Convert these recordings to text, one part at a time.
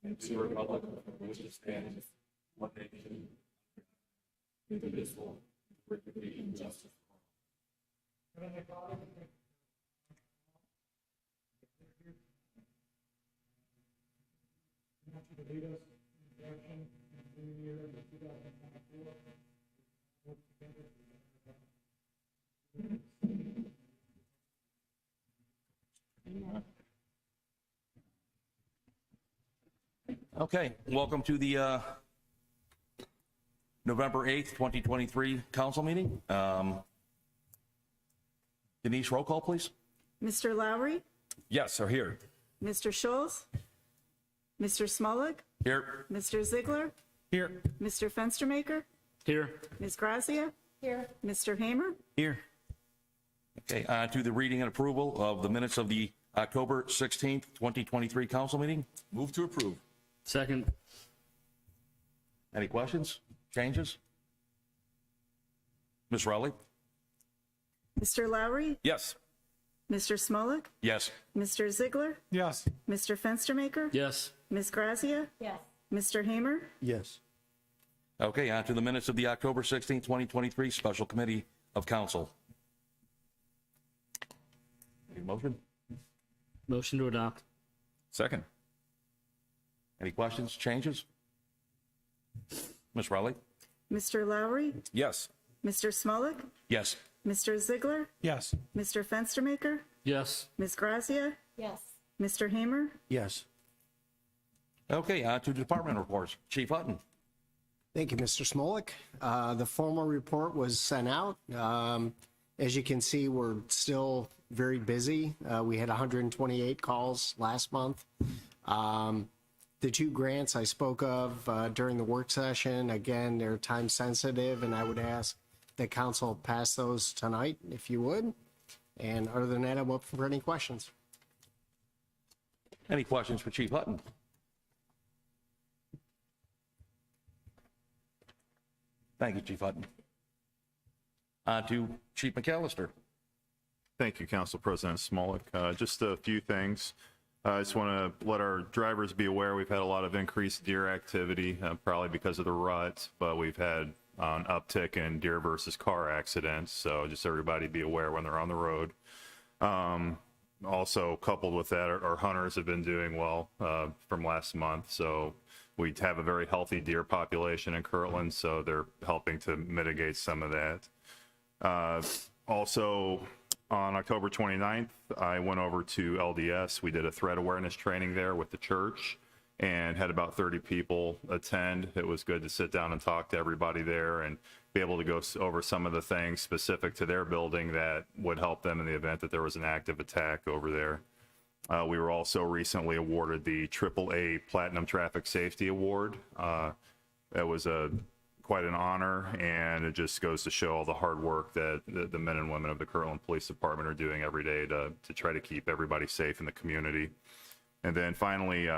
and to the republic for which it stands, one nation, indivisible, with liberty and justice for all. Okay, welcome to the November 8th, 2023 council meeting. Denise, roll call, please. Mr. Lowry, Yes, are here. Mr. Schultz, Mr. Smolik, Here. Mr. Ziegler, Here. Mr. Fenstermaker, Here. Ms. Grazia. Here. Mr. Hamer. Here. Okay, on to the reading and approval of the minutes of the October 16th, 2023 council meeting. Move to approve. Second. Any questions, changes? Ms. Rowley? Mr. Lowry, Yes. Mr. Smolik, Yes. Mr. Ziegler, Yes. Mr. Fenstermaker, Yes. Ms. Grazia. Yes. Mr. Hamer. Yes. Okay, on to the minutes of the October 16th, 2023 special committee of council. Any motion? Motion to adopt. Second. Any questions, changes? Ms. Rowley? Mr. Lowry, Yes. Mr. Smolik, Yes. Mr. Ziegler, Yes. Mr. Fenstermaker, Yes. Ms. Grazia. Yes. Mr. Hamer. Yes. Okay, on to department reports. Chief Hutton. Thank you, Mr. Smolik. The formal report was sent out. As you can see, we're still very busy. We had 128 calls last month. The two grants I spoke of during the work session, again, they're time sensitive, and I would ask that council pass those tonight, if you would. And other than that, I'm up for any questions. Any questions for Chief Hutton? Thank you, Chief Hutton. On to Chief McAllister. Thank you, Council President Smolik. Just a few things. I just want to let our drivers be aware we've had a lot of increased deer activity, probably because of the rut, but we've had an uptick in deer versus car accidents. So just everybody be aware when they're on the road. Also, coupled with that, our hunters have been doing well from last month. So we have a very healthy deer population in Kirtland, so they're helping to mitigate some of that. Also, on October 29th, I went over to LDS. We did a threat awareness training there with the church and had about 30 people attend. It was good to sit down and talk to everybody there and be able to go over some of the things specific to their building that would help them in the event that there was an active attack over there. We were also recently awarded the AAA Platinum Traffic Safety Award. That was quite an honor, and it just goes to show all the hard work that the men and women of the Kirtland Police Department are doing every day to try to keep everybody safe in the community. And then finally,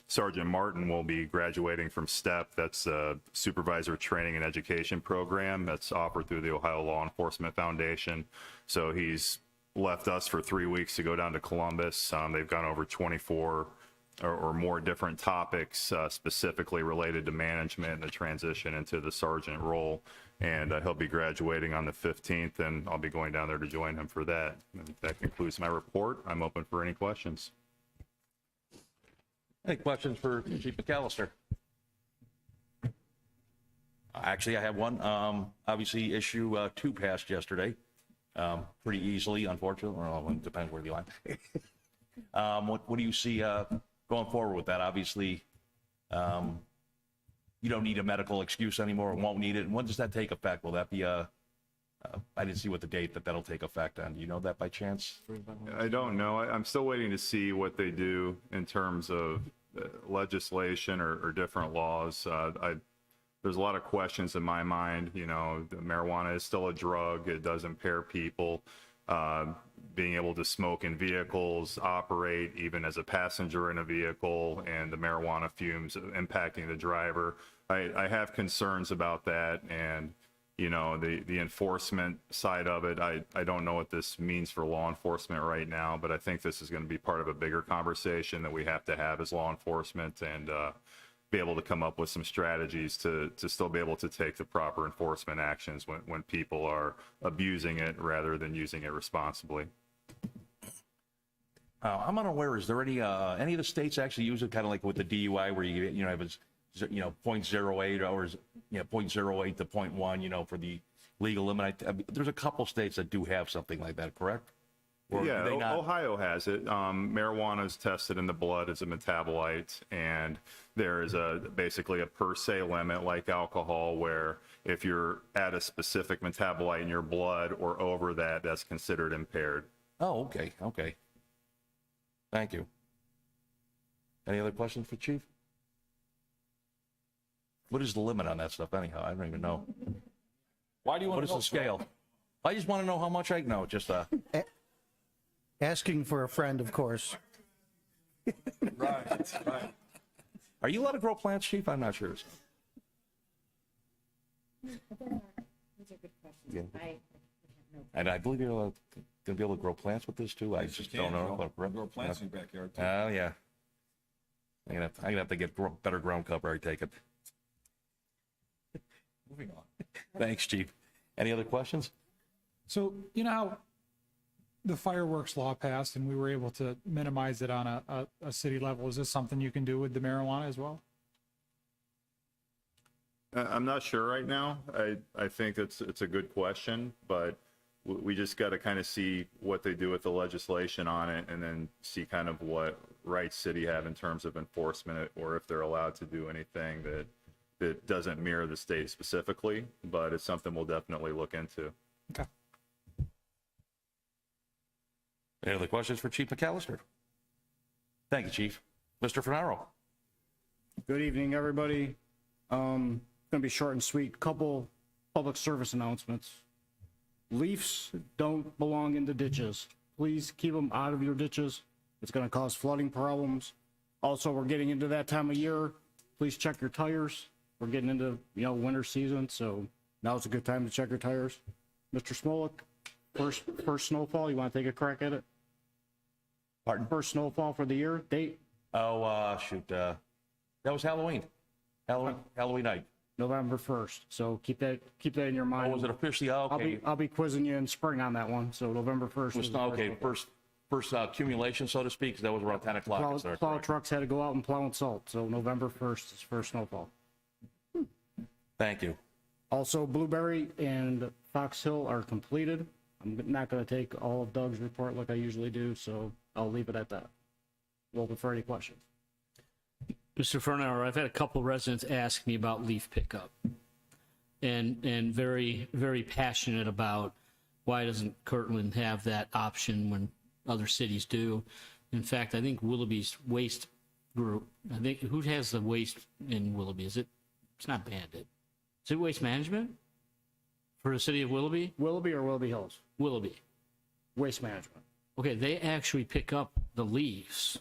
Sergeant Martin will be graduating from STEP. That's a Supervisor Training and Education Program that's offered through the Ohio Law Enforcement Foundation. So he's left us for 3 weeks to go down to Columbus. They've gone over 24 or more different topics specifically related to management and the transition into the sergeant role. And he'll be graduating on the 15th, and I'll be going down there to join him for that. And that concludes my report. I'm open for any questions. Any questions for Chief McAllister? Actually, I have one. Obviously, issue 2 passed yesterday pretty easily, unfortunately. Well, it depends where you line. What do you see going forward with that? Obviously, you don't need a medical excuse anymore, won't need it. And when does that take effect? Will that be I didn't see what the date that'll take effect on. Do you know that by chance? I don't know. I'm still waiting to see what they do in terms of legislation or different laws. There's a lot of questions in my mind. You know, marijuana is still a drug. It does impair people. Being able to smoke in vehicles, operate even as a passenger in a vehicle, and the marijuana fumes impacting the driver. I have concerns about that, and you know, the enforcement side of it, I don't know what this means for law enforcement right now, but I think this is going to be part of a bigger conversation that we have to have as law enforcement, and be able to come up with some strategies to still be able to take the proper enforcement actions when people are abusing it rather than using it responsibly. I'm unaware, is there any of the states actually use it kind of like with the DUI where you have a, 0.08 or, 0.08 to 0.1, for the legal limit? There's a couple states that do have something like that, correct? Or Yeah, do they not? Ohio has it. Marijuana is tested in the blood as a metabolite, and there is basically a per se limit like alcohol, where if you're at a specific metabolite in your blood or over that, that's considered impaired. Oh, okay. Thank you. Any other questions for Chief? What is the limit on that stuff anyhow? I don't even know. Why do you What want is to the scale? I just want to know how much I know. Just Asking for a friend, of course. Right. are you allowed to grow plants, Chief? I'm not sure. Those are good questions. Yeah. I have no. And I believe you're going to be able to grow plants with this too. I just don't know. Grow plants in your backyard, too. Oh, yeah. I'm gonna have to get better ground cover, I take it. Moving on. Thanks, Chief. Any other questions? So, you know how the fireworks law passed and we were able to minimize it on a city level? Is this something you can do with the marijuana as well? I'm not sure right now. I think it's a good question, but we just got to kind of see what they do with the legislation on it, and then see kind of what rights city have in terms of enforcement, or if they're allowed to do anything that doesn't mirror the state specifically. But it's something we'll definitely look into. Okay. Any other questions for Chief McAllister? Thank you, Chief. Mr. Fernaro. Good evening, everybody. Going to be short and sweet. Couple public service announcements. Leaves don't belong in the ditches. Please keep them out of your ditches. It's going to cause flooding problems. Also, we're getting into that time of year. Please check your tires. We're getting into, winter season, so now's a good time to check your tires. Mr. Smolik, first snowfall, you want to take a crack at it? Pardon? First snowfall for the year, date? Oh, shoot. That was Halloween. Halloween night. November 1st. So keep that in your mind. Oh, was it officially? Oh, okay. I'll be quizzing you in spring on that one. So November 1st. It was, okay, first accumulation, so to speak, 'cause that was around 10 o'clock. Is that Plow correct? trucks had to go out and plow and salt. So November 1st is first snowfall. Thank you. Also, Blueberry and Fox Hill are completed. I'm not going to take all of Doug's report like I usually do, so I'll leave it at that. Open for any questions. Mr. Fernauer, I've had a couple residents ask me about leaf pickup, and very, very passionate about why doesn't Kirtland have that option when other cities do. In fact, I think Willoughby's waste group, who has the waste in Willoughby? It's not Bandit. Is it Waste Management for the city of Willoughby? Willoughby or Willoughby Hills? Willoughby. Waste Management. Okay, they actually pick up the leaves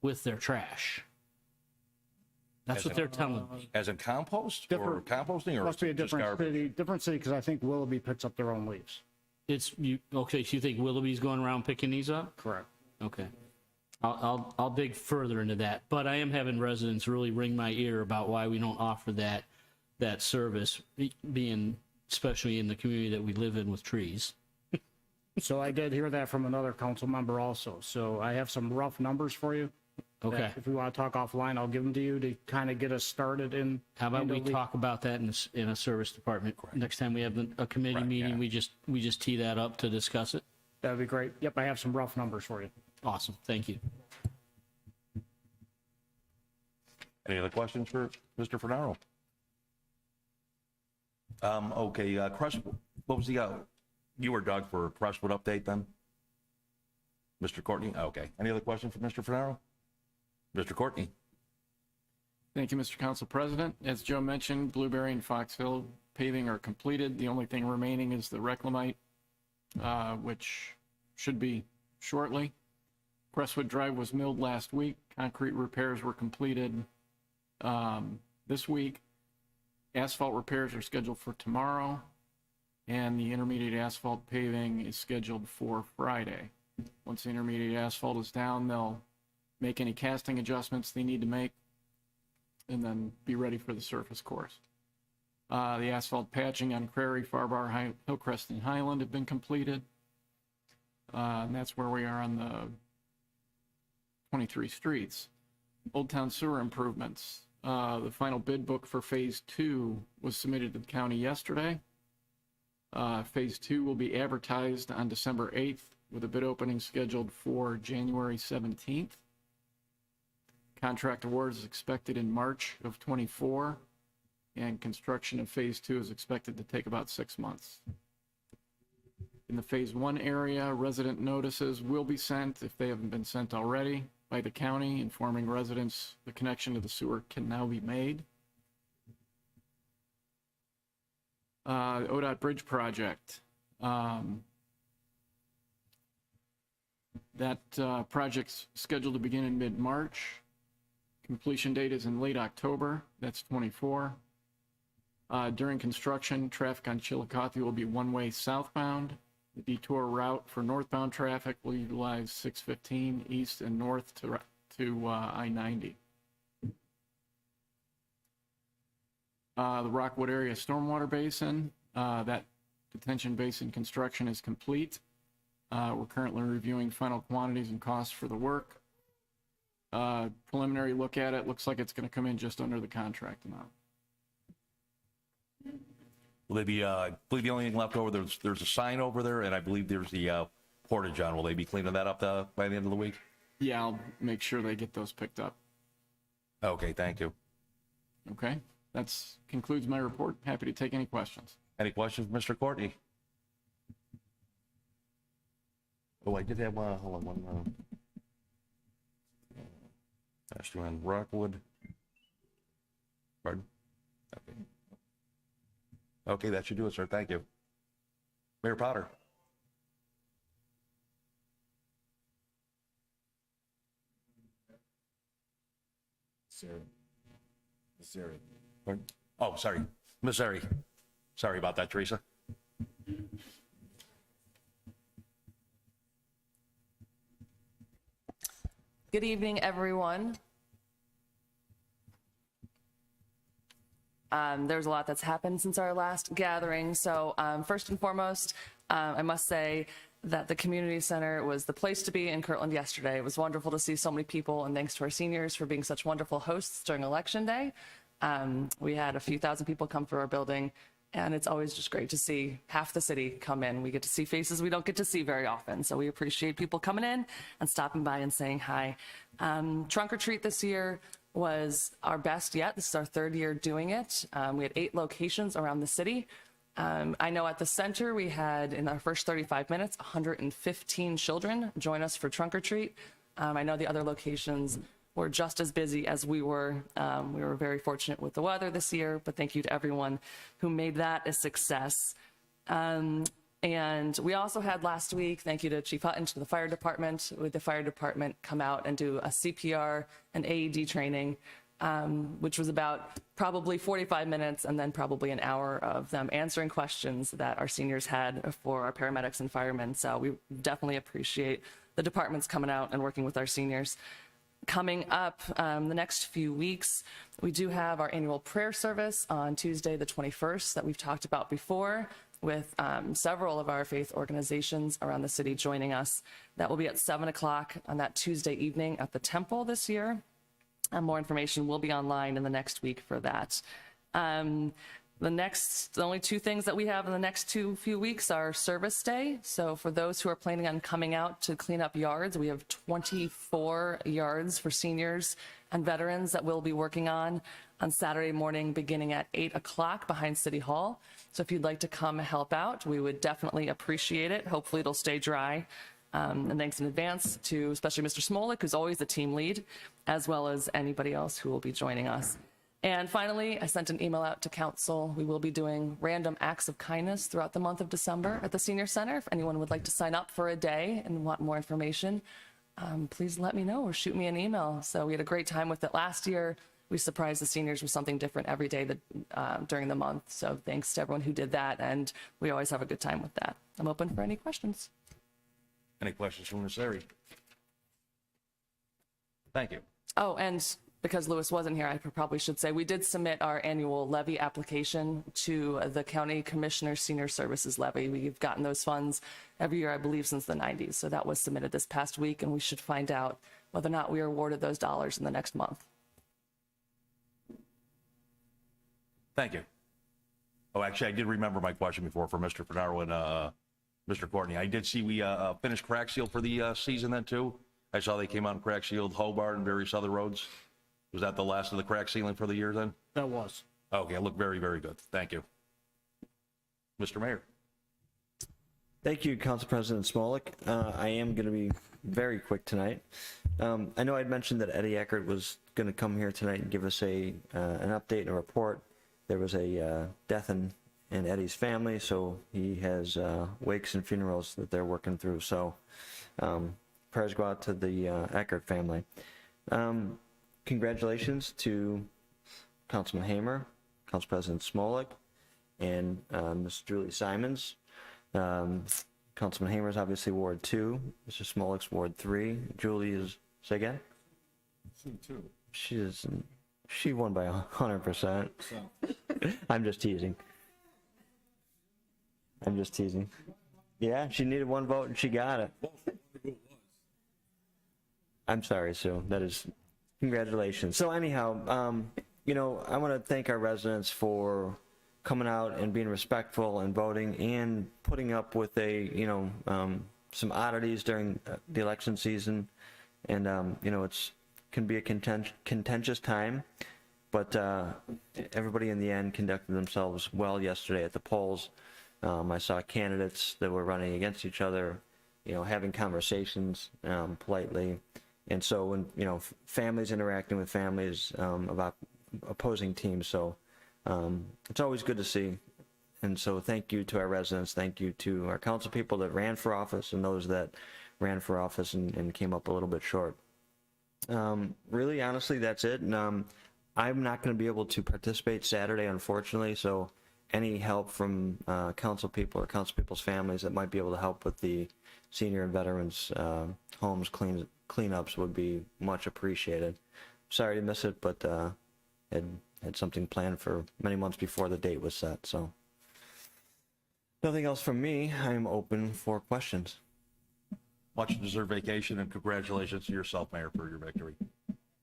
with their trash. That's what they're telling me. As in compost or Different- composting, or Must be a just different garbage? city because I think Willoughby picks up their own leaves. Okay, so you think Willoughby's going around picking these up? Correct. Okay. I'll dig further into that, but I am having residents really ring my ear about why we don't offer that service, being especially in the community that we live in with trees. So I did hear that from another council member also. So I have some rough numbers for you. Okay. that If we want to talk offline, I'll give them to you to kind of get us started in. How about into we leaf- talk about that in a service department next time we have a committee Right, meeting? yeah. We just tee that up to discuss it. That'd be great. Yep, I have some rough numbers for you. Awesome. Thank you. Any other questions for Mr. Fernaro? Okay, Crestwood, what was the, you were Doug for Crestwood update then? Mr. Courtney? Okay. Any other questions for Mr. Fernaro? Mr. Courtney? Thank you, Mr. Council President. As Joe mentioned, Blueberry and Foxville paving are completed. The only thing remaining is the reclamite, which should be shortly. Crestwood Drive was milled last week. Concrete repairs were completed this week. Asphalt repairs are scheduled for tomorrow. and the intermediate asphalt paving is scheduled for Friday. Once the intermediate asphalt is down, they'll make any casting adjustments they need to make and then be ready for the surface course. The asphalt patching on Prairie, Farbar, Hillcrest, and Highland have been completed. And that's where we are on the 23 streets. Old Town sewer improvements. The final bid book for Phase 2 was submitted to the county yesterday. Phase 2 will be advertised on December 8th with a bid opening scheduled for January 17th. Contract award is expected in March of '24, and construction of Phase 2 is expected to take about 6 months. In the Phase 1 area, resident notices will be sent, if they haven't been sent already, by the county, informing residents the connection to the sewer can now be made. ODOT Bridge Project. That project's scheduled to begin in mid-March. Completion date is in late October. That's '24. During construction, traffic on Chillicothe will be one-way southbound. The detour route for northbound traffic will utilize 615 east and north to I-90. The Rockwood area stormwater basin, that detention basin construction is complete. We're currently reviewing final quantities and costs for the work. Preliminary look at it, looks like it's going to come in just under the contract amount. Will they be, I believe the only thing left over, there's a sign over there, and I believe there's the portage on. Will they be cleaning that up by the end of the week? Yeah, I'll make sure they get those picked up. Okay, thank you. Okay, that's concludes my report. Happy to take any questions. Any questions, Mr. Courtney? Oh, I did have one, hold on one. Last one, Rockwood. Pardon? Okay. Okay, that should do it, sir. Thank you. Mayor Potter. Missouri. Pardon? Oh, sorry. Missouri. Sorry about that, Teresa. Good evening, everyone. There's a lot that's happened since our last gathering. So first and foremost, I must say that the community center was the place to be in Kirtland yesterday. It was wonderful to see so many people, and thanks to our seniors for being such wonderful hosts during Election Day. We had a few thousand people come through our building, and it's always just great to see half the city come in. We get to see faces we don't get to see very often, so we appreciate people coming in and stopping by and saying hi. Trunk or Treat this year was our best yet. This is our third year doing it. We had 8 locations around the city. I know at the center we had, in our first 35 minutes, 115 children join us for Trunk or Treat. I know the other locations were just as busy as we were. We were very fortunate with the weather this year, but thank you to everyone who made that a success. And we also had last week, thank you to Chief Hutton, to the fire department, with the fire department come out and do a CPR and AED training, which was about probably 45 minutes and then probably an hour of them answering questions that our seniors had for our paramedics and firemen. So we definitely appreciate the departments coming out and working with our seniors. Coming up the next few weeks, we do have our annual prayer service on Tuesday, the 21st, that we've talked about before, with several of our faith organizations around the city joining us. That will be at 7 o'clock on that Tuesday evening at the Temple this year. And more information will be online in the next week for that. The only 2 things that we have in the next few weeks are Service Day. So for those who are planning on coming out to clean up yards, we have 24 yards for seniors and veterans that we'll be working on Saturday morning beginning at 8 o'clock behind City Hall. So if you'd like to come help out, we would definitely appreciate it. Hopefully it'll stay dry. And thanks in advance to especially Mr. Smolik, who's always the team lead, as well as anybody else who will be joining us. And finally, I sent an email out to council. We will be doing random acts of kindness throughout the month of December at the Senior Center. If anyone would like to sign up for a day and want more information, please let me know or shoot me an email. So we had a great time with it last year. we surprise the seniors with something different every day during the month. So thanks to everyone who did that, and we always have a good time with that. I'm open for any questions. Any questions from Ms. Sari? Thank you. Oh, and because Lewis wasn't here, I probably should say we did submit our annual levy application to the County Commissioner Senior Services Levy. We've gotten those funds every year, I believe, since the 90s. So that was submitted this past week, and we should find out whether or not we are awarded those dollars in the next month. Thank you. Oh, actually, I did remember my question before for Mr. Fernaro and Mr. Courtney. I did see we finished crack seal for the season then too. I saw they came out and crack sealed Hobart and various other roads. Was that the last of the crack sealing for the year then? That was. Okay, it looked very, very good. Thank you. Mr. Mayor. Thank you, Council President Smolik. I am going to be very quick tonight. I know I'd mentioned that Eddie Eckert was going to come here tonight and give us an update and a report. There was a death in Eddie's family, so he has wakes and funerals that they're working through. So prayers go out to the Eckert family. Congratulations to Councilman Hamer, Council President Smolik, and Ms. Julie Simons. Councilman Hamer is obviously Ward 2. Mr. Smolik's Ward 3. Julie is, say again? She won by 100%. I'm just teasing. Yeah, she needed one vote and she got it. I'm sorry, Sue. That is, congratulations. So anyhow, you know, I want to thank our residents for coming out and being respectful and voting and putting up with some oddities during the election season. And, you know, can be a contentious time, but everybody in the end conducted themselves well yesterday at the polls. I saw candidates that were running against each other, you know, having conversations politely. And so when, you know, families interacting with families about opposing teams. So it's always good to see. And so thank you to our residents. Thank you to our council people that ran for office and those that ran for office and came up a little bit short. Really, honestly, that's it. And I'm not going to be able to participate Saturday, unfortunately. So any help from council people or council people's families that might be able to help with the senior and veterans homes cleanups would be much appreciated. Sorry to miss it, but had something planned for many months before the date was set. So nothing else from me. I'm open for questions. Much deserved vacation, and congratulations to yourself, Mayor, for your victory.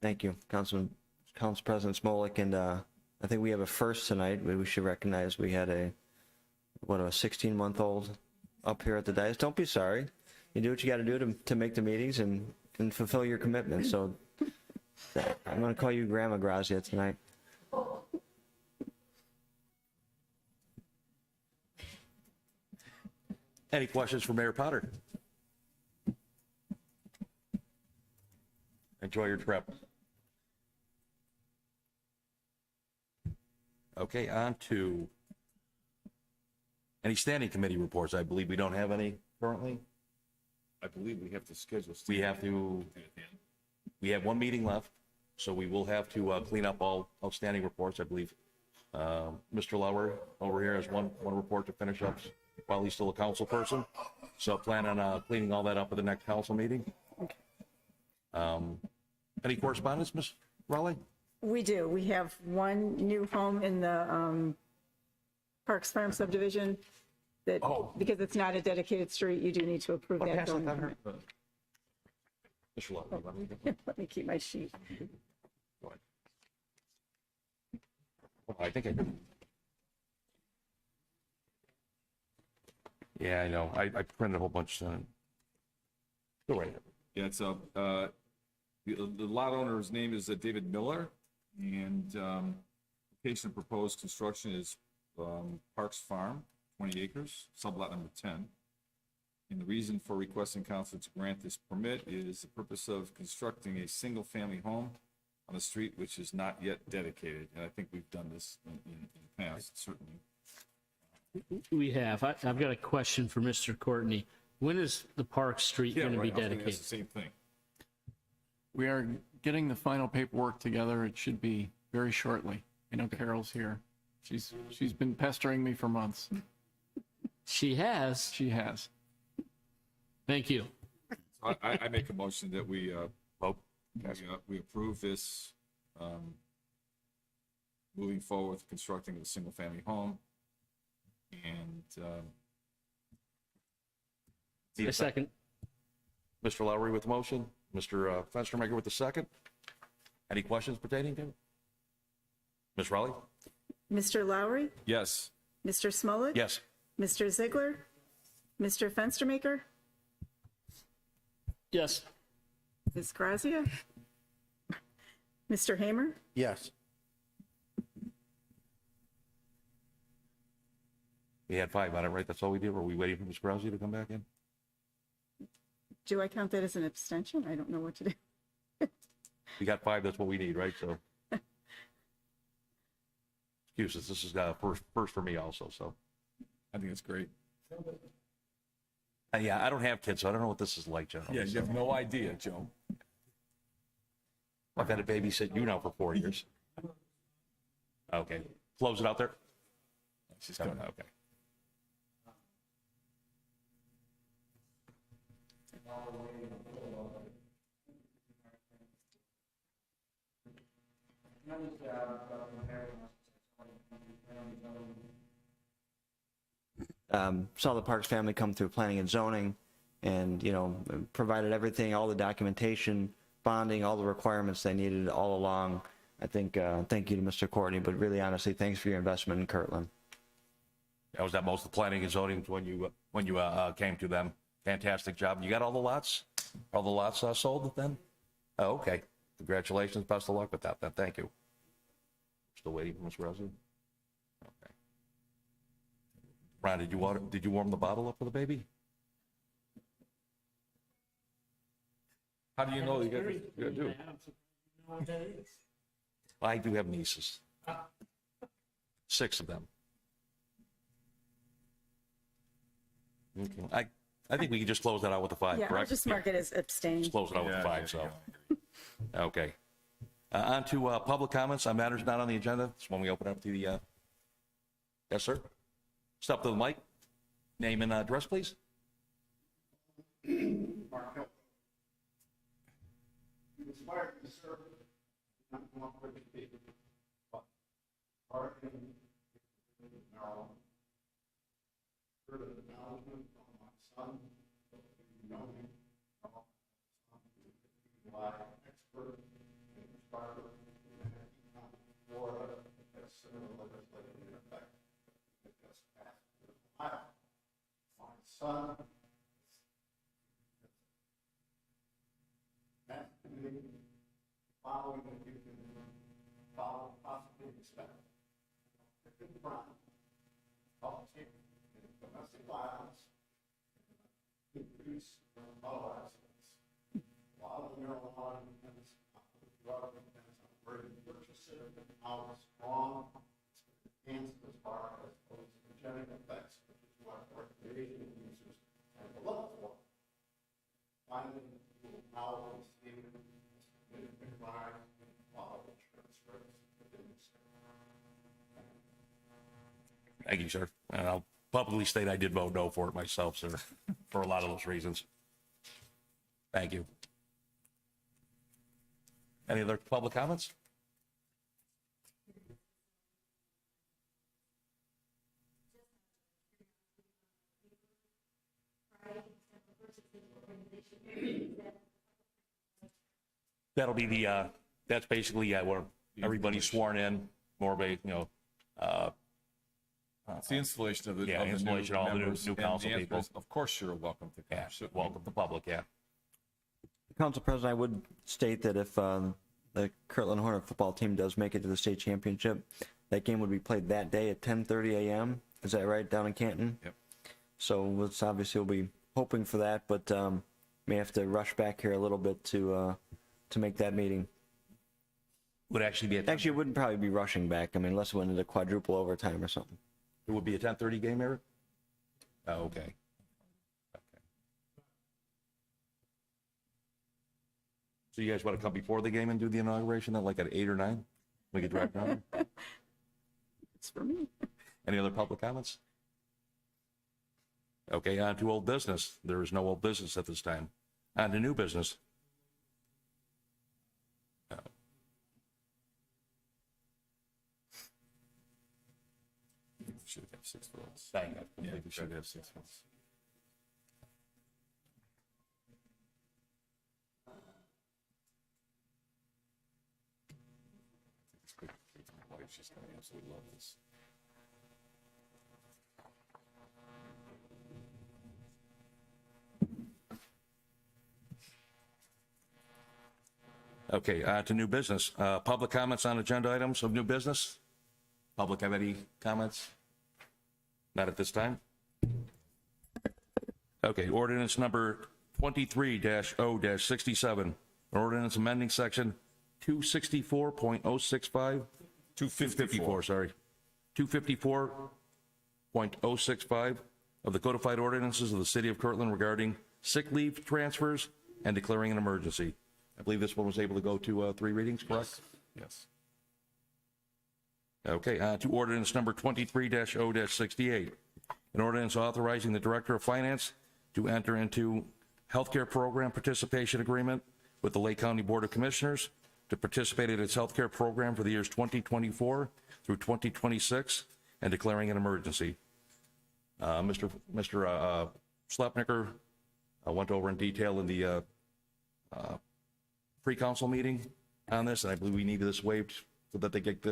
Thank you, Council President Smolik, and I think we have a first tonight. We should recognize we had a 16-month-old up here at the dais. Don't be sorry. You do what you got to do to make the meetings and fulfill your commitments. So I'm going to call you Grandma Grazia tonight. Any questions for Mayor Potter? Enjoy your trip. Okay, on to any standing committee reports. I believe we don't have any currently. I believe we have to schedule. We have one meeting left, so we will have to clean up all outstanding reports. I believe Mr. Lauer over here has one report to finish up while he's still a council person. So plan on cleaning all that up at the next council meeting. Any correspondence, Ms. Raleigh? We do. We have one new home in the Parks Farm subdivision that, because it's not a dedicated street, you do need to approve that. Pass it building down here. permit. Mr. Lauer, you want me to- Let me keep my sheet. Go ahead. Oh, I think I do. Yeah, I know. I printed a whole bunch. Go right ahead. Yeah, it's the lot owner's name is David Miller, and location of proposed construction is Parks Farm, 20 acres, sublot number 10. And the reason for requesting council to grant this permit is the purpose of constructing a single-family home on a street which is not yet dedicated. And I think we've done this in the past, certainly. We have. I've got a question for Mr. Courtney. When is the Park Street Yeah, going to right. be I was gonna ask dedicated? the same thing. We are getting the final paperwork together. It should be very shortly. I know Carol's here. She's been pestering me for months. She has. She has. Thank you. I make a motion that we Vote. we approve this, moving forward with constructing a single-family home. And A second. Mr. Lowry with the motion, Mr. Fenstermaker with the second. Any questions pertaining to it? Ms. Rowley? Mr. Lowry, yes, Mr. Smolik. Yes. Mr. Ziegler, Mr. Fenstermaker, Yes. Ms. Grazia, Mr. Hamer, Yes. We had 5 on it, right? That's all we did? Were we waiting for Ms. Grousey to come back in? do I count that as an abstention? I don't know what to do. We got 5, that's what we need, right? So. Excuses, this is first for me also, so. I think it's great. Yeah, I don't have kids, so I don't know what this is like, generally. Yeah, you have no idea, Joe. I've had to babysit you now for 4 years. Okay, close it out there? She's coming. Okay. Saw the Parks family come through planning and zoning and, you know, provided everything, all the documentation, bonding, all the requirements they needed all along. I think, thank you to Mr. Courtney, but really honestly, thanks for your investment in Kirtland. That was most of the planning and zoning when you came to them. Fantastic job. You got all the lots? All the lots sold then? Oh, okay. Congratulations. Best of luck with that then. Thank you. Still waiting for Ms. Rosie? Okay. Ron, did you warm the bottle up for the baby? How do you know you got to do? I do have nieces. 6 of them. Okay. I think we can just close that out with the 5, Yeah, I'll correct? just mark it as abstain. Just close it out with the 5, so. Okay. On to public comments on matters not on the agenda. It's when we open up to the, yes, sir? Step to the mic. Name and address, please. Following what you can possibly expect. Crime, politics, domestic violence, increase in auto accidents. A lot of the marijuana depends on the drug, depends on where you purchase it, and how strong it's enhanced as far as hallucinogenic effects, which is what recreational users tend to look for. Finally, you will now receive significant rise in quality insurance rates within the state. Thank you, sir. And I'll publicly state I did vote no for it myself, sir, for a lot of those reasons. Thank you. Any other public comments? That'll be the, that's basically where everybody's sworn in, more of a, It's the installation of the, Yeah, of the installation of all the new- members, new and the council answer people. is, of course, you're welcome to come. yeah, Sure. welcome the public, yeah. Council President, I would state that if the Kirtland Hornet football team does make it to the state championship, that game would be played that day at 10:30 a.m. Is that right, down in Canton? Yep. So it's obviously we'll be hoping for that, but may have to rush back here a little bit to make that meeting. Would actually be at, Actually, it wouldn't probably be rushing back. I mean, unless it went into quadruple overtime or something. it would be a 10:30 game, Eric? Oh, okay. So you guys want to come before the game and do the inauguration then, like at 8 or 9? We could direct on. It's for me. Any other public comments? Okay, on to old business. There is no old business at this time. On to new business. We should have 6 votes. Bang it. Yeah, we should have 6 votes. My wife's just gonna absolutely love this. Okay, to new business. Public comments on agenda items of new business? Public have any comments? Not at this time? Okay, ordinance number 23-0-67. An ordinance amending section 264.065. 254, sorry. 254.065 of the codified ordinances of the city of Kirtland regarding sick leave transfers and declaring an emergency. I believe this one was able to go to 3 readings, correct? Yes. Okay, to ordinance number 23-0-68. An ordinance authorizing the Director of Finance to enter into healthcare program participation agreement with the Lake County Board of Commissioners to participate in its healthcare program for the years 2024 through 2026 and declaring an emergency. Mr. Slepniker went over in detail in the pre-council meeting on this, and I believe we needed this waived so that they get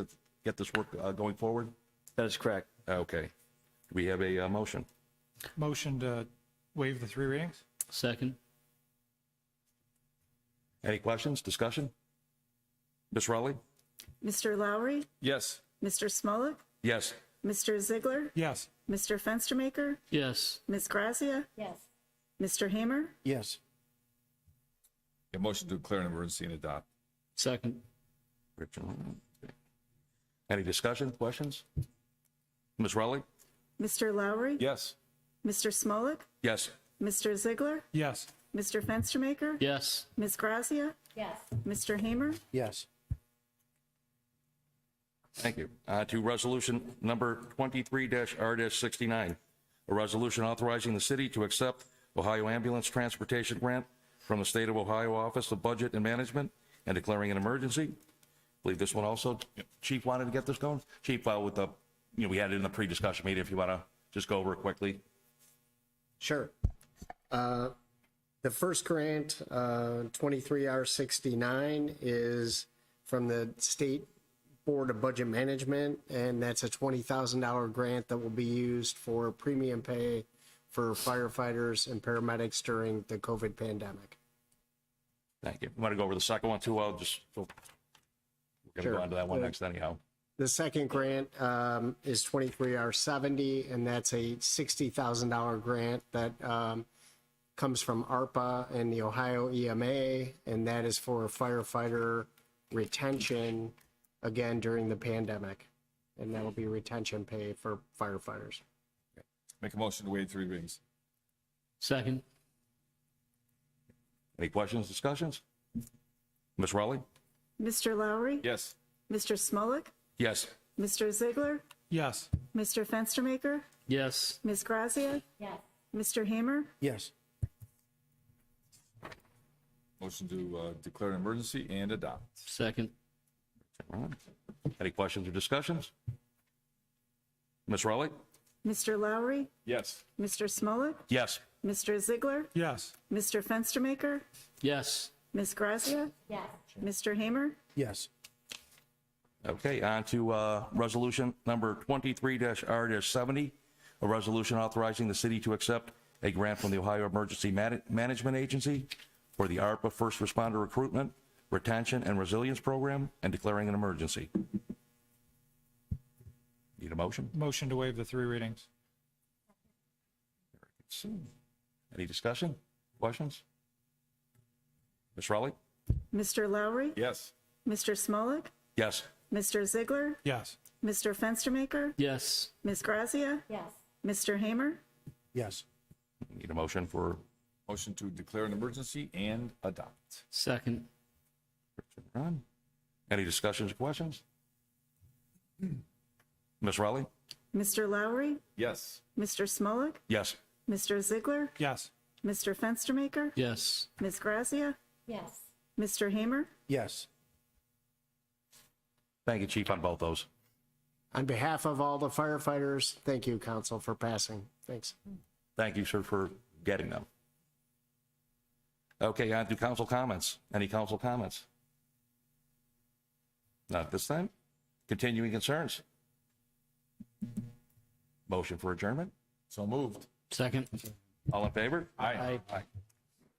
this work going forward. That is correct. Okay. Do we have a motion? Motion to waive the 3 readings? Second. Any questions, discussion? Ms. Rowley? Mr. Lowry, Yes. Mr. Smolik, Yes. Mr. Ziegler, Yes. Mr. Fenstermaker, Yes. Ms. Grazia, Yes. Mr. Hamer, Yes. A motion to declare an emergency and adopt. Second. Richard. Any discussion, questions? Ms. Rowley? Mr. Lowry, Yes. Mr. Smolik, Yes. Mr. Ziegler, Yes. Mr. Fenstermaker, Yes. Ms. Grazia, Yes. Mr. Hamer, Yes. Thank you. To resolution number 23-R-69, a resolution authorizing the city to accept Ohio Ambulance Transportation Grant from the State of Ohio Office of Budget and Management and declaring an emergency. I believe this one also, Chief wanted to get this going. Chief, with the, we had it in the pre-discussion meeting, if you want to just go over it quickly. Sure. The first grant, 23R69, is from the State Board of Budget Management, and that's a $20,000 grant that will be used for premium pay for firefighters and paramedics during the COVID pandemic. Thank you. You want to go over the second one too? I'll just, we're going to Sure. go on to that one next anyhow. The second grant is 23R70, and that's a $60,000 grant that comes from ARPA and the Ohio EMA, and that is for firefighter retention, again, during the pandemic. And that will be retention pay for firefighters. Make a motion to waive 3 readings. Second. Any questions, discussions? Ms. Rowley? Mr. Lowry, Yes. Mr. Smolik, Yes. Mr. Ziegler, Yes. Mr. Fenstermaker, Yes. Ms. Grazia, Yes. Mr. Hamer, Yes. Motion to declare an emergency and adopt. Second. Any questions or discussions? Ms. Rowley? Mr. Lowry, Yes. Mr. Smolik, Yes. Mr. Ziegler, Yes. Mr. Fenstermaker, Yes. Ms. Grazia, Yes. Mr. Hamer, Yes. Okay, on to resolution number 23-R-70, a resolution authorizing the city to accept a grant from the Ohio Emergency Management Agency for the ARPA First Responder Recruitment, Retention, and Resilience Program and declaring an emergency. Need a motion? Motion to waive the 3 readings? Any discussion, questions? Ms. Rowley? Mr. Lowry, Yes. Mr. Smolik, Yes. Mr. Ziegler, Yes. Mr. Fenstermaker, Yes. Ms. Grazia, Yes. Mr. Hamer, Yes. Need a motion for Motion to declare an emergency and adopt. Second. Ron? Any discussions or questions? Ms. Rowley? Mr. Lowry, Yes. Mr. Smolik, Yes. Mr. Ziegler, Yes. Mr. Fenstermaker, Yes. Ms. Grazia, Yes. Mr. Hamer. Yes. Thank you, Chief, on both those. On behalf of all the firefighters, thank you, council, for passing. Thanks. Thank you, sir, for getting them. Okay, on to council comments. Any council comments? Not this time. Continuing concerns. Motion for adjournment? So moved. Second. All in favor? Aye. Aye.